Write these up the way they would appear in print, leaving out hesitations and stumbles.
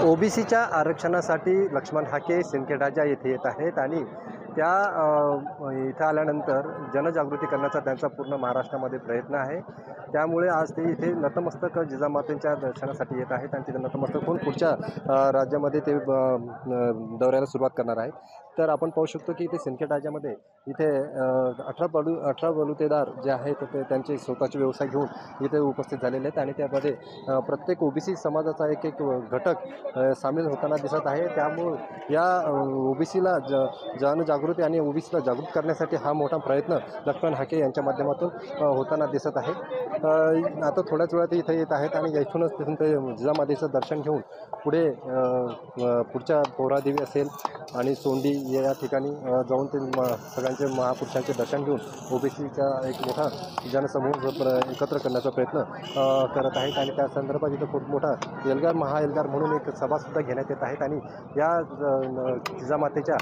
ओबीसीच्या आरक्षणासाठी लक्ष्मण हाके सिंदखेडराजा येथे येत आहेत आणि त्या इथं आल्यानंतर जनजागृती करण्याचा त्यांचा पूर्ण महाराष्ट्रामध्ये प्रयत्न आहे। त्यामुळे आज ते इथे नतमस्तक जिजामातेच्या दर्शनासाठी येत आहेत आणि तिथे नतमस्तक होऊन पुढच्या राज्यामध्ये ते दौऱ्याला सुरुवात करणार आहेत। तर आपण पाहू शकतो की इथे सिंदखेडराजामध्ये इथे 18 बलुतेदार जे आहेत ते त्यांचे स्वतःचे व्यवसाय घेऊन इथे उपस्थित झालेले आहेत आणि त्यामध्ये प्रत्येक ओबीसी समाजाचा एक घटक सामील होताना दिसत आहे। त्यामुळे या ओबीसीला जनजागृती आणि ओबीसीला जागृत करण्यासाठी हा मोठा प्रयत्न लक्ष्मण हाके यांच्या माध्यमातून होताना दिसत आहे। आता थोड्याच वेळात इथे येत आहेत आणि इथूनच ते जिजामातेचं दर्शन घेऊन पुढे पुढच्या पोहरादेवी असेल आणि सोंडी या ठिकाणी जाऊन ते सगळ्यांचे महापुरुषांचे दर्शन घेऊन ओबीसीचा एक मोठा जनसमूह एकत्र करण्याचा प्रयत्न करत आहेत आणि त्या संदर्भात इथं खूप मोठा एल्गार महाएल्गार म्हणून एक सभासुद्धा घेण्यात येत आहेत आणि या जिजामातेच्या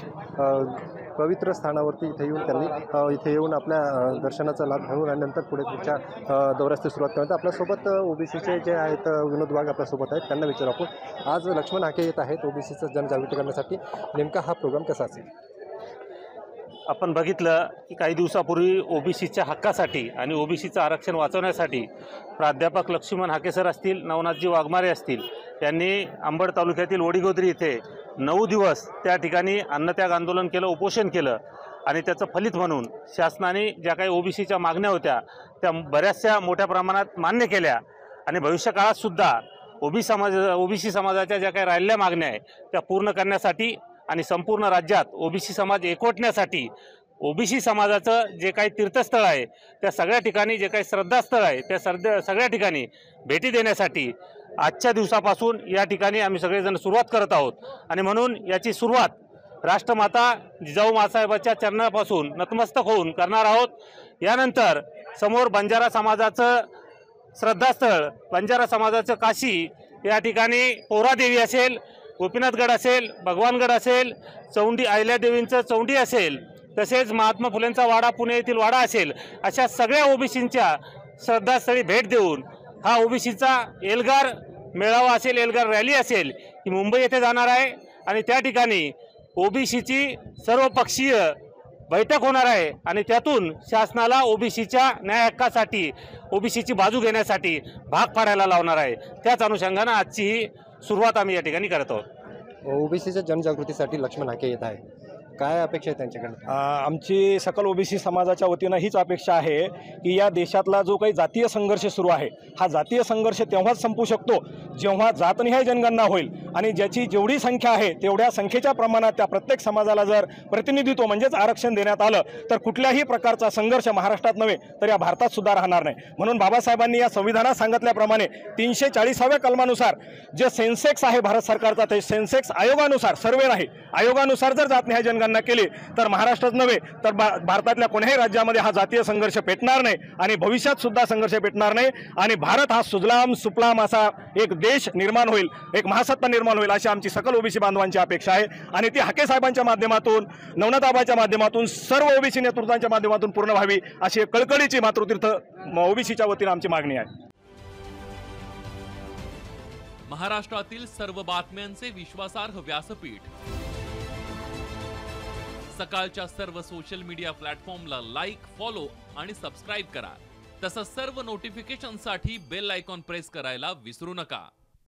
पवित्र स्थानावरती इथे येऊन त्यांनी इथे येऊन आपल्या दर्शनाचा लाभ घेऊन आणि नंतर पुढे पुढच्या दौऱ्यास सुरुवात करण्यात। आपल्यासोबत ओबीसीचे जे आहेत विनोद वाघ आपल्यासोबत आहेत, त्यांना विचारू आपण आज लक्ष्मण हाके येत आहेत ओबीसीचं जनजागृती करण्यासाठी, नेमका हा प्रोग्राम कसा असेल? आपण बघितलं की काही दिवसापूर्वी ओबीसीच्या हक्कासाठी आणि ओबीसीचं आरक्षण वाचवण्यासाठी प्राध्यापक लक्ष्मण हाके सर असतील, नवनाथजी वाघमारे असतील, यांनी अंबड तालुक्यातील वडीगोद्री इथे 9 दिवस त्या ठिकाणी अन्नत्याग आंदोलन केलं, उपोषण केलं आणि त्याचं फलित म्हणून शासनाने ज्या काही ओबीसीच्या मागण्या होत्या त्या बऱ्याचशा मोठ्या प्रमाणात मान्य केल्या आणि भविष्यकाळातसुद्धा ओबीसी समाजाच्या ज्या काही राहिलेल्या मागण्या आहे त्या पूर्ण करण्यासाठी आणि संपूर्ण राज्यात ओबीसी समाज एकवटण्यासाठी ओबीसी समाजाचं जे काही तीर्थस्थळ आहे त्या सगळ्या ठिकाणी, जे काही श्रद्धास्थळ आहे त्या सगळ्या ठिकाणी भेटी देण्यासाठी आजच्या दिवसापासून या ठिकाणी आम्ही सगळेजण सुरुवात करत आहोत आणि म्हणून याची सुरुवात राष्ट्रमाता जिजाऊ माँसाहेबाच्या चरणापासून नतमस्तक होऊन करणार आहोत। यानंतर समोर बंजारा समाजाचं श्रद्धास्थळ, बंजारा समाजाचं काशी, या ठिकाणी पोहरादेवी असेल, गोपीनाथगड असेल, भगवानगड असेल, चौंडी अहिल्यादेवींचं चौंडी असेल, तसेच महात्मा फुलेंचा वाडा पुणे येथील वाडा असेल, अशा सगळ्या ओबीसींच्या श्रद्धास्थळी भेट देऊन हा ओबीसीचा एल्गार मेळावा असेल, एल्गार रॅली असेल ही मुंबई येथे जाणार आहे आणि त्या ठिकाणी ओबीसीची सर्वपक्षीय बैठक होणार आहे आणि त्यातून शासनाला ओबीसीच्या न्याय हक्कासाठी, ओबीसीची बाजू घेण्यासाठी भाग पाडायला लावणार आहे। त्याच अनुषंगाने आजची ही सुरुवात आम्ही या ठिकाणी करत आहोत। ओबीसीच्या जनजागृतीसाठी लक्ष्मण हाके येत आहे, काय अपेक्षा आहे त्यांच्याकडे? आमची सकल ओबीसी समाजाच्या वतीनं हीच अपेक्षा आहे की या देशातला जो काही जातीय संघर्ष सुरू आहे हा जातीय संघर्ष तेव्हाच संपू शकतो जेव्हा जातनिहाय जनगणना होईल आणि ज्याची जेवढी संख्या आहे तेवढ्या संख्येच्या प्रमाणात त्या प्रत्येक समाजाला जर प्रतिनिधित्व म्हणजेच आरक्षण देण्यात आलं तर कुठल्याही प्रकारचा संघर्ष महाराष्ट्रात नव्हे तर या भारतात सुद्धा राहणार नाही। म्हणून बाबासाहेबांनी या संविधानात सांगितल्याप्रमाणे 340व्या कलमानुसार जे सेन्सेक्स आहे भारत सरकारचा, ते सेन्सेक्स आयोगानुसार, सर्वे नाही आयोगानुसार जर जातनिहाय जनगणना केली तर महाराष्ट्रात नव्हे तर भारतातल्या कोणत्याही राज्यामध्ये हा जातीय संघर्ष पेटणार नाही आणि भविष्यात सुद्धा संघर्ष पेटणार नाही आणि भारत हा सुजलाम सुफलाम असा एक देश निर्माण होईल, एक महासत्ता निर्माण होईल अशी आमची सकल ओबीसी बांधवांची अपेक्षा आहे आणि ती हाके साहेबांच्या माध्यमातून, नवनाथाबाईच्या माध्यमातून, सर्व ओबीसी नेतृत्वांच्या माध्यमातून पूर्ण व्हावी अशी कळकळीची मातृतीर्थ ओबीसीच्या वतीने आमची मागणी आहे। महाराष्ट्रातील सर्व बातम्यांचे विश्वासार्ह व्यासपीठ, सकाळच्या सर्व सोशल मीडिया प्लॅटफॉर्मला लाईक, फॉलो आणि सबस्क्राईब करा। तसंच सर्व नोटिफिकेशनसाठी बेल आयकॉन प्रेस करायला विसरू नका।